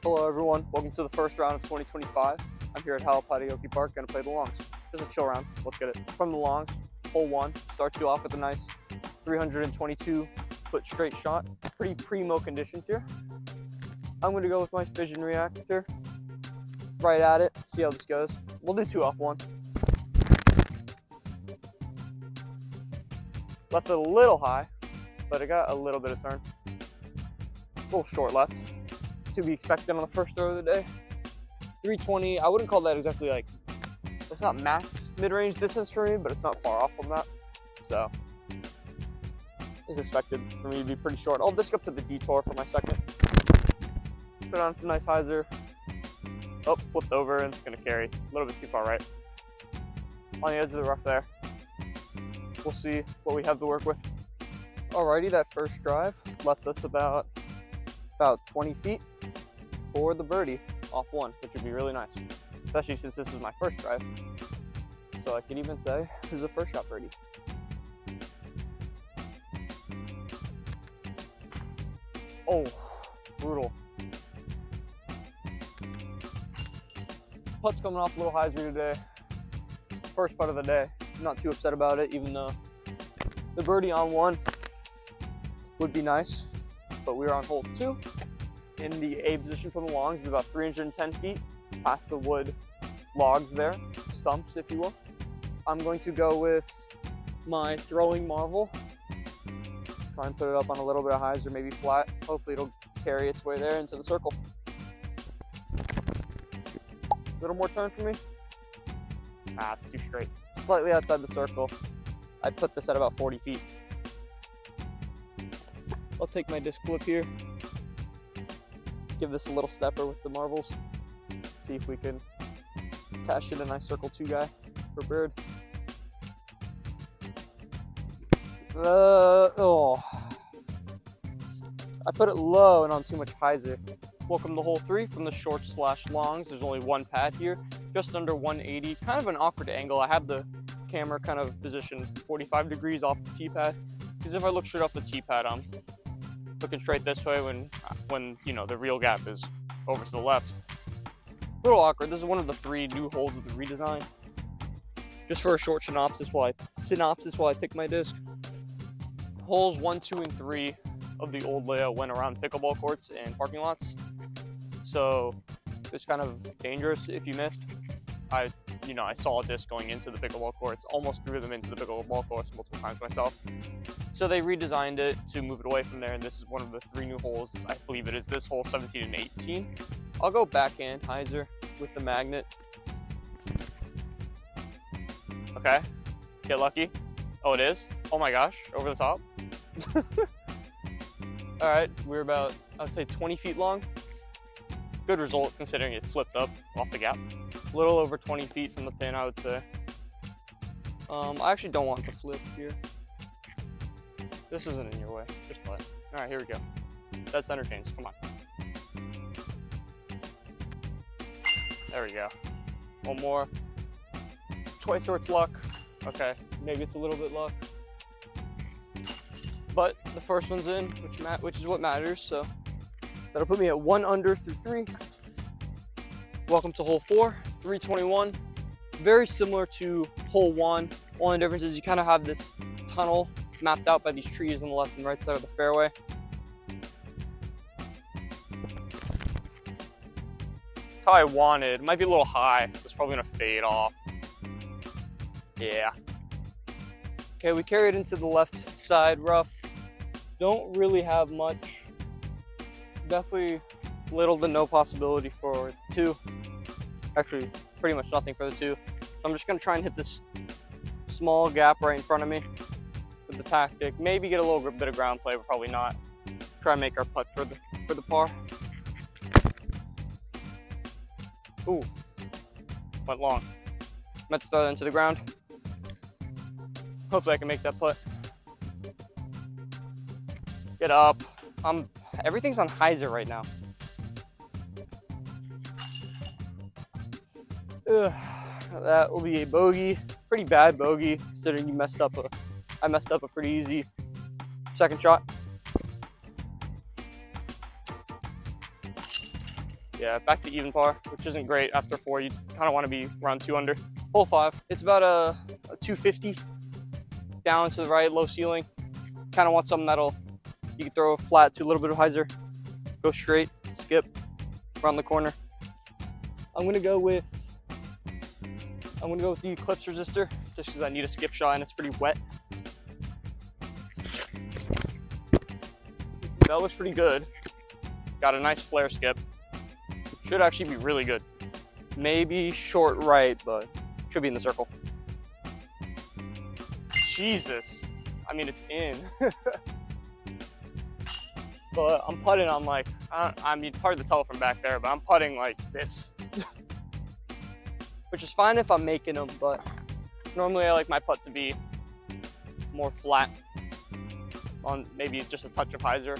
Hello everyone, welcome to the first round of 2025. I'm here at Halpatiokee Park, gonna play the longs. Just a chill round, let's get it. From the longs, hole 1, starts you off with a nice 322 foot straight shot. Pretty primo conditions here. I'm gonna go with my fission reactor, right at it, see how this goes. We'll do 2 off 1. Left it a little high, but it got a little bit of turn. A little short left. To be expected on the first throw of the day. 320, I wouldn't call that exactly like, it's not max mid-range distance for me, but it's not far off from that. So, it's expected for me to be pretty short. I'll disc up to the detour for my second. Put on some nice hyzer. Oh, flipped over and it's gonna carry. A little bit too far right. On the edge of the rough there. We'll see what we have to work with. Alrighty, that first drive left us about 20 feet for the birdie off 1, which would be really nice, especially since this is my first drive. So I could even say this is a first shot birdie. Oh, brutal. Putt's coming off a little hyzer today. First putt of the day. Not too upset about it, even though the birdie on 1 would be nice. But we are on hole 2. In the A position from the longs is about 310 feet past the wood logs there, stumps if you will. I'm going to go with my throwing marvel. Try and put it up on a little bit of hyzer, maybe flat. Hopefully it'll carry its way there into the circle. A little more turn for me. Ah, it's too straight. Slightly outside the circle. I put this at about 40 feet. I'll take my disc flip here. Give this a little stepper with the marbles. See if we can cash in a nice circle 2 guy for bird. Oh. I put it low and on too much hyzer. Welcome to hole 3 from the short / longs. There's only 1 pad here, just under 180. Kind of an awkward angle. I have the camera kind of positioned 45 degrees off the tee pad, because if I look straight off the tee pad, I'm looking straight this way when you know the real gap is over to the left. A little awkward. This is one of the 3 new holes of the redesign. Just for a short synopsis while I pick my disc. Holes 1, 2, and 3 of the old layout went around pickleball courts and parking lots. So it's kind of dangerous if you missed. I saw a disc going into the pickleball courts, almost threw them into the pickleball courts multiple times myself. So they redesigned it to move it away from there, and this is one of the 3 new holes. I believe it is this hole 17 and 18. I'll go backhand hyzer with the magnet. Okay, get lucky. Oh, it is? Oh my gosh, over the top. All right, we're about, I would say 20 feet long. Good result considering it flipped up off the gap. A little over 20 feet from the pin, I would say. I actually don't want to flip here. This isn't in your way, just play. All right, here we go. That's center change, come on. There we go. One more. Twice or it's luck. Okay, maybe it's a little bit luck. But the first one's in, which is what matters, so that'll put me at 1 under through 3. Welcome to hole 4, 321. Very similar to hole 1. Only difference is you kind of have this tunnel mapped out by these trees on the left and right side of the fairway. That's how I wanted. It might be a little high. It's probably gonna fade off. Yeah. Okay, we carried into the left side rough. Don't really have much. Definitely little to no possibility for 2. Actually, pretty much nothing for the 2. So I'm just gonna try and hit this small gap right in front of me with the tactic. Maybe get a little bit of ground play, but probably not. Try and make our putt for the par. Ooh, went long. Meant to throw that into the ground. Hopefully I can make that putt. Get up. Everything's on hyzer right now. That will be a bogey. Pretty bad bogey, considering I messed up a pretty easy second shot. Yeah, back to even par, which isn't great after 4. You kind of want to be around 2 under. Hole 5, it's about a 250 down to the right, low ceiling. Kind of want something that'll, you can throw a flat to a little bit of hyzer, go straight, skip, around the corner. I'm gonna go with the Eclipse resistor, just because I need a skip shot and it's pretty wet. That looks pretty good. Got a nice flare skip. Should actually be really good. Maybe short right, but should be in the circle. Jesus. I mean, it's in. But I'm putting on like, I mean, it's hard to tell from back there, but I'm putting like this. Which is fine if I'm making them, but normally I like my putt to be more flat on maybe just a touch of hyzer.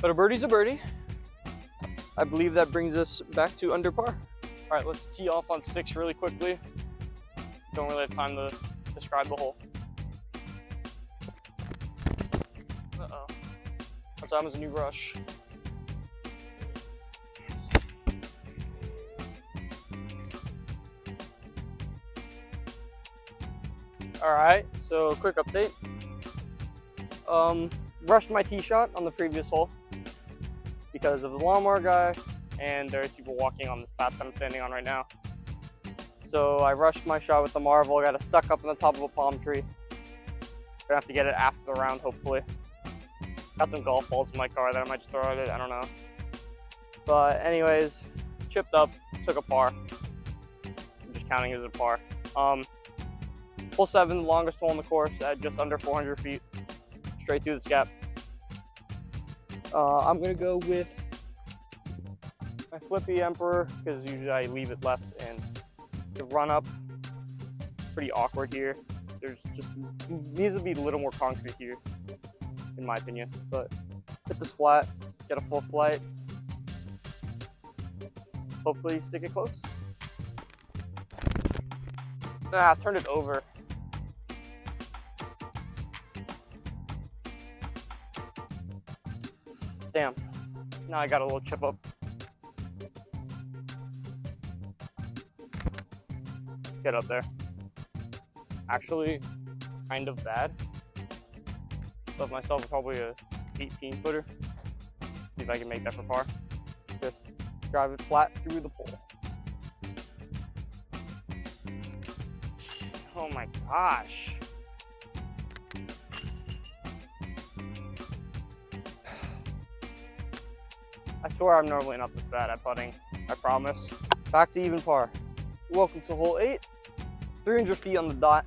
But a birdie's a birdie. I believe that brings us back to under par. All right, let's tee off on 6 really quickly. Don't really have time to describe the hole. Uh-oh. That time was a new brush. All right, so quick update. Rushed my tee shot on the previous hole because of the lawnmower guy, and there's people walking on this path that I'm standing on right now. So I rushed my shot with the Marvel, got it stuck up on the top of a palm tree. Gonna have to get it after the round, hopefully. Got some golf balls in my car that I might just throw at it, I don't know. But anyways, chipped up, took a par. I'm just counting it as a par. Hole 7, the longest hole in the course at just under 400 feet, straight through this gap. I'm gonna go with my Flippy Emperor, because usually I leave it left, and the run up, pretty awkward here. There's just, needs to be a little more concrete here, in my opinion. But hit this flat, get a full flight. Hopefully stick it close. Ah, turned it over. Damn, now I got a little chip up. Get up there. Actually, kind of bad. Love myself probably a 18-footer. See if I can make that for par. Just drive it flat through the pole. Oh my gosh. I swear I'm normally not this bad at putting, I promise. Back to even par. Welcome to hole 8. 300 feet on the dot.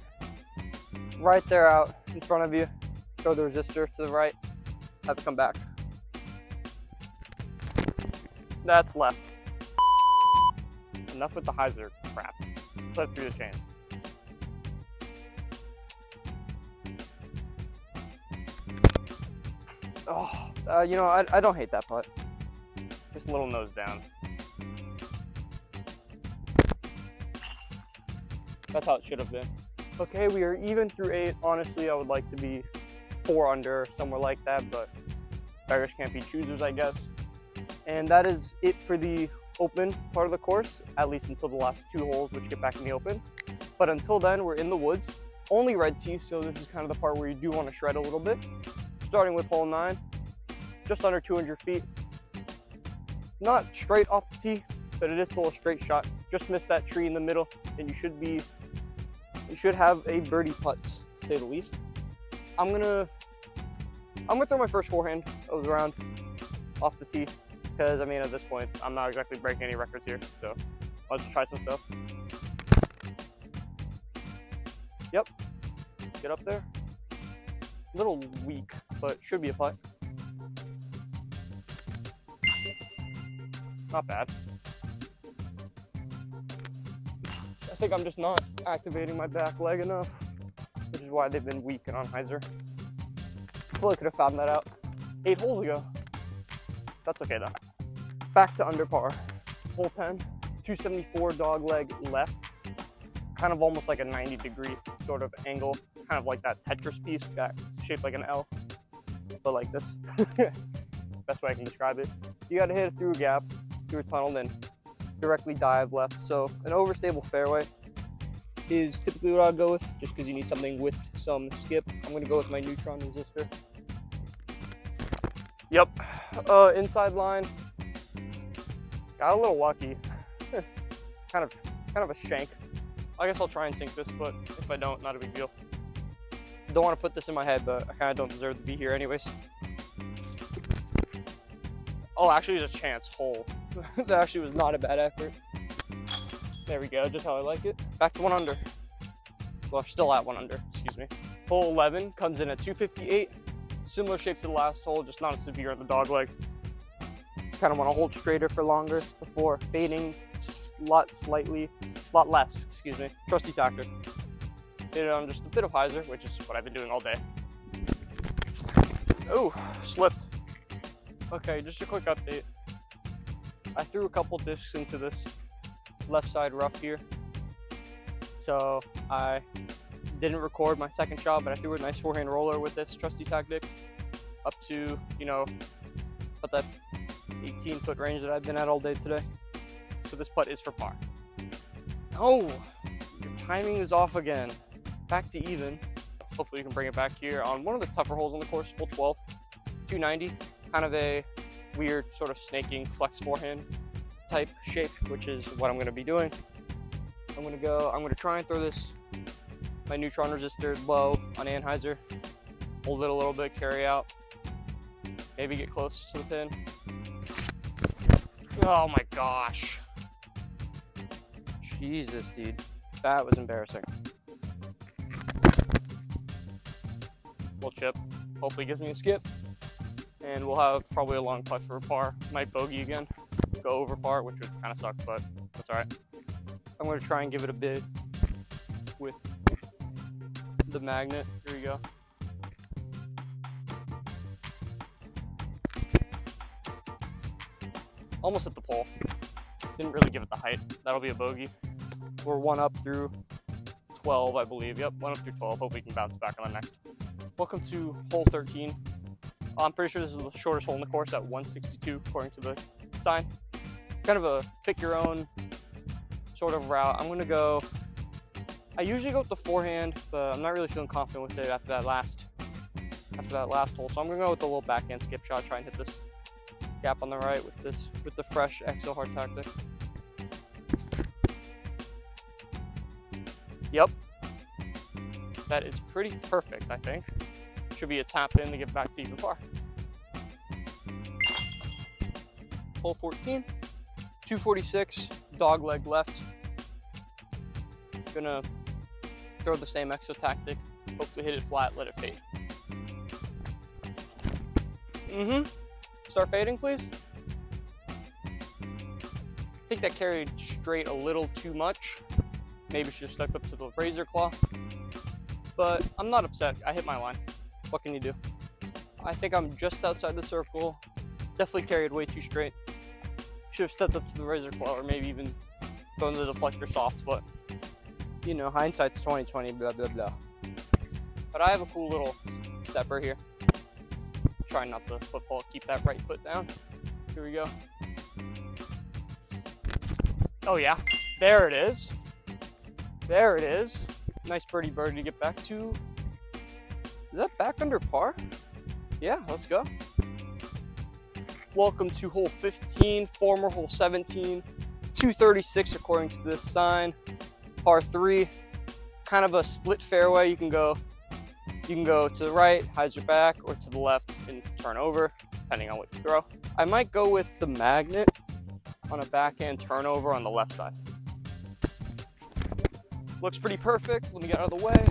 Right there out in front of you. Throw the resistor to the right. Have it come back. That's left. Enough with the hyzer crap. Put it through the chains. Oh, you know, I don't hate that putt. Just a little nose down. That's how it should have been. Okay, we are even through 8. Honestly, I would like to be 4 under, somewhere like that, but beggars can't be choosers, I guess. And that is it for the open part of the course, at least until the last 2 holes, which get back in the open. But until then, we're in the woods. Only red tee, so this is kind of the part where you do want to shred a little bit. Starting with hole 9, just under 200 feet. Not straight off the tee, but it is still a straight shot. Just missed that tree in the middle, and you should have a birdie putt, to say the least. I'm gonna throw my first forehand of the round off the tee, because I mean at this point I'm not exactly breaking any records here, so let's try some stuff. Yep, get up there. A little weak, but should be a putt. Not bad. I think I'm just not activating my back leg enough, which is why they've been weak and on hyzer. I feel I could have found that out 8 holes ago. That's okay though. Back to under par. Hole 10, 274 dog leg left. Kind of almost like a 90-degree sort of angle. Kind of like that Tetris piece, got shaped like an L, but like this. Best way I can describe it. You gotta hit it through a gap. through a tunnel, then directly dive left. So an overstable fairway is typically what I'll go with, just because you need something with some skip. I'm going to go with my neutron resistor. Yep, inside line. Got a little lucky. kind of a shank. I guess I'll try and sink this, but if I don't, not a big deal. Don't want to put this in my head, but I kind of don't deserve to be here anyways. Oh, actually, there's a chance hole. That actually was not a bad effort. There we go, just how I like it. Back to 1 under. Well, still at 1 under, excuse me. Hole 11 comes in at 258. Similar shape to the last hole, just not as severe on the dog leg. Kind of want to hold straighter for longer before fading a lot less, excuse me. Trusty tactic. Did it on just a bit of hyzer, which is what I've been doing all day. Oh, slipped. Okay, just a quick update. I threw a couple discs into this left side rough here. So I didn't record my second shot, but I threw a nice forehand roller with this trusty tactic up to, you know, about that 18-foot range that I've been at all day today. So this putt is for par. Oh, your timing is off again. Back to even. Hopefully you can bring it back here on one of the tougher holes on the course, hole 12, 290. Kind of a weird sort of snaking flex forehand type shape, which is what I'm going to be doing. I'm going to try and throw this, my neutron resistor low on anhyzer, hold it a little bit, carry out, maybe get close to the pin. Oh my gosh. Jesus, dude. That was embarrassing. We'll chip. Hopefully gives me a skip. And we'll have probably a long putt for a par. Might bogey again. Go over par, which would kind of suck, but that's alright. I'm going to try and give it a bid with the magnet. Here we go. Almost at the pole. Didn't really give it the height. That'll be a bogey. We're 1 up through 12, I believe. Yep, 1 up through 12. Hope we can bounce back on the next. Welcome to hole 13. I'm pretty sure this is the shortest hole in the course at 162, according to the sign. Kind of a pick your own sort of route. I'm going to go, I usually go with the forehand, but I'm not really feeling confident with it after that last hole. So I'm going to go with the little backhand skip shot, try and hit this gap on the right with the fresh exo hard tactic. Yep. That is pretty perfect, I think. Should be a tap in to get back to even par. Hole 14, 246, dog leg left. Gonna throw the same exo tactic. Hopefully hit it flat, let it fade. Start fading, please. I think that carried straight a little too much. Maybe should have stuck up to the razor claw. But I'm not upset. I hit my line. What can you do? I think I'm just outside the circle. Definitely carried way too straight. Should have stepped up to the razor claw, or maybe even thrown the deflector soft, but you know, hindsight's 20/20, blah blah blah. But I have a cool little stepper here. Try not to football, keep that right foot down. Here we go. Oh yeah, there it is. There it is. Nice birdie to get back to. Is that back under par? Yeah, let's go. Welcome to hole 15, former hole 17, 236 according to this sign. Par 3, kind of a split fairway. You can go to the right, hyzer back, or to the left and turn over, depending on what you throw. I might go with the magnet on a backhand turnover on the left side. Looks pretty perfect. Let me get out of the way.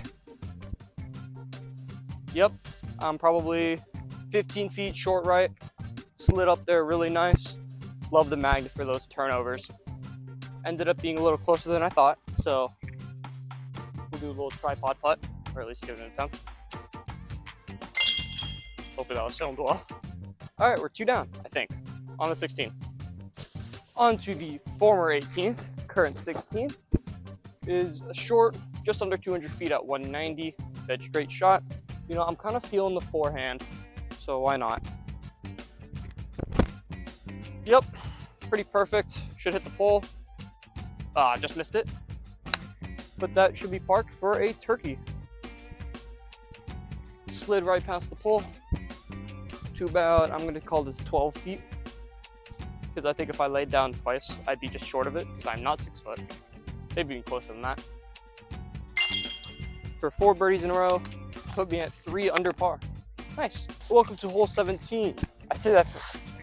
Yep, I'm probably 15 feet short right. Slid up there really nice. Love the magnet for those turnovers. Ended up being a little closer than I thought, so we'll do a little tripod putt, or at least give it an attempt. Hopefully that was filmed well. All right, we're 2 down, I think, on the 16th. On to the former 18th, current 16th. Is a short, just under 200 feet at 190, dead straight shot. You know, I'm kind of feeling the forehand, so why not? Yep, pretty perfect. Should hit the pole. Just missed it. But that should be parked for a turkey. Slid right past the pole to about, I'm gonna call this 12 feet. Because I think if I laid down twice, I'd be just short of it, because I'm not 6 foot. Maybe even closer than that. For 4 birdies in a row, put me at 3 under par. Nice. Welcome to hole 17. I say that,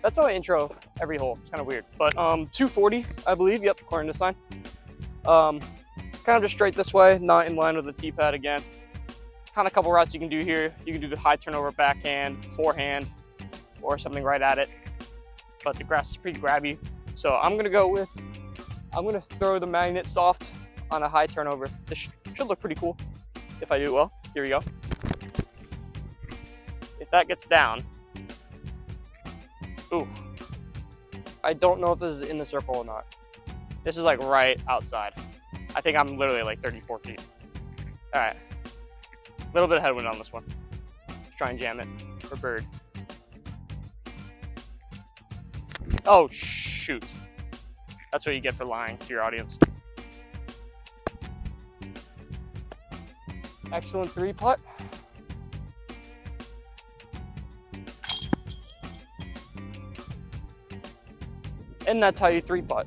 that's how I intro every hole. It's kind of weird. But 240, I believe. Yep, according to the sign. Kind of just straight this way, not in line with the tee pad again. Kind of a couple routes you can do here. You can do the high turnover backhand, forehand, or something right at it. But the grass is pretty grabby. So I'm gonna throw the magnet soft on a high turnover. This should look pretty cool if I do it well. Here we go. If that gets down, ooh. I don't know if this is in the circle or not. This is like right outside. I think I'm literally like 34 feet. All right, a little bit of headwind on this one. Let's try and jam it for bird. Oh shoot. That's what you get for lying to your audience. Excellent 3-putt. And that's how you 3-putt.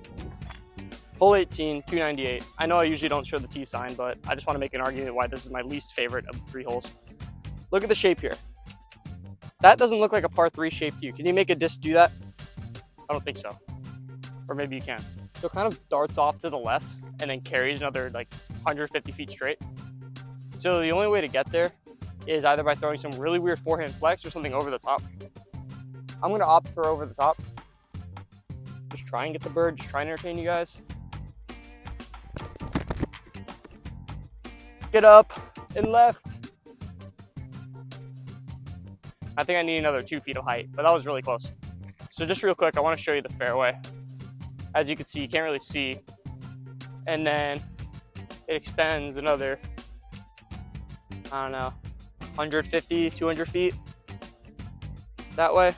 Hole 18, 298. I know I usually don't show the tee sign, but I just want to make an argument why this is my least favorite of the 3 holes. Look at the shape here. That doesn't look like a par 3 shape to you. Can you make a disc do that? I don't think so. Or maybe you can. So it kind of darts off to the left and then carries another like 150 feet straight. So the only way to get there is either by throwing some really weird forehand flex or something over the top. I'm going to opt for over the top. Just try and get the bird, just try and entertain you guys. Get up and left. I think I need another 2 feet of height, but that was really close. So just real quick, I want to show you the fairway. As you can see, you can't really see. And then it extends another, I don't know, 150, 200 feet that way.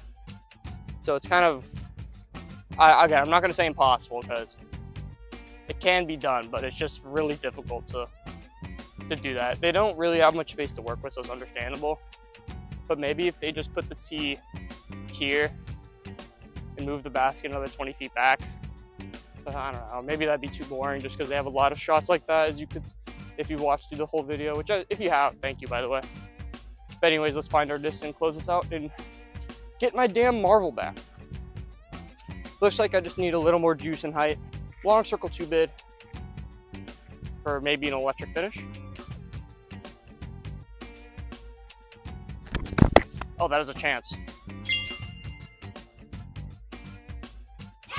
So it's kind of, again, I'm not going to say impossible because it can be done, but it's just really difficult to do that. They don't really have much space to work with, so it's understandable. But maybe if they just put the tee here and move the basket another 20 feet back, I don't know, maybe that'd be too boring just because they have a lot of shots like that, as you could, if you've watched through the whole video, which if you have, thank you, by the way. But anyways, let's find our distance, close this out, and get my damn marble back. Looks like I just need a little more juice and height. Long circle 2 bid for maybe an electric finish. Oh, that is a chance.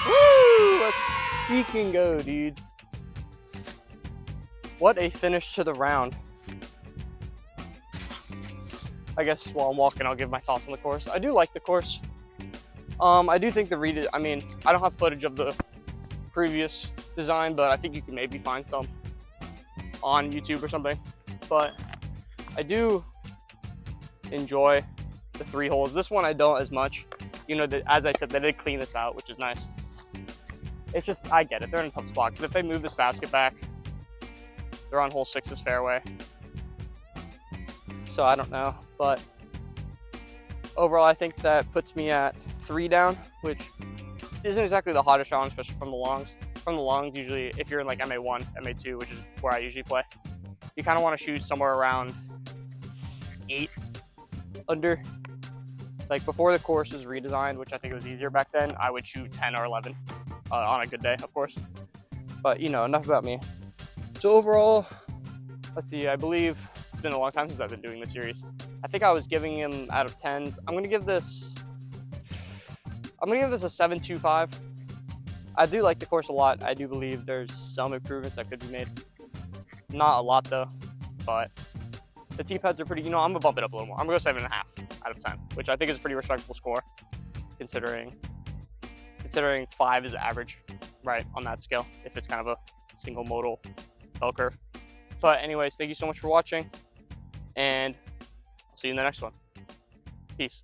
Woo! Let's freaking go, dude. What a finish to the round. I guess while I'm walking, I'll give my thoughts on the course. I do like the course. I do think I mean, I don't have footage of the previous design, but I think you can maybe find some on YouTube or something. But I do enjoy the 3 holes. This one I don't as much. You know, as I said, they did clean this out, which is nice. It's just, I get it. They're in a tough spot. Because if they move this basket back, they're on hole 6's fairway. So I don't know. But overall, I think that puts me at 3 down, which isn't exactly the hottest round, especially from the longs. From the longs, usually, if you're in like MA1, MA2, which is where I usually play, you kind of want to shoot somewhere around 8 under. Like before the course was redesigned, which I think it was easier back then, I would shoot 10 or 11 on a good day, of course. But you know, enough about me. So overall, let's see, I believe it's been a long time since I've been doing this series. I think I was giving him out of 10s. I'm gonna give this a 7.25. I do like the course a lot. I do believe there's some improvements that could be made. Not a lot though, but the tee pads are pretty, you know, I'm gonna bump it up a little more. I'm gonna go 7.5 out of 10, which I think is a pretty respectable score, considering 5 is average, right, on that scale, if it's kind of a single modal bell curve. But anyways, thank you so much for watching, and I'll see you in the next one. Peace.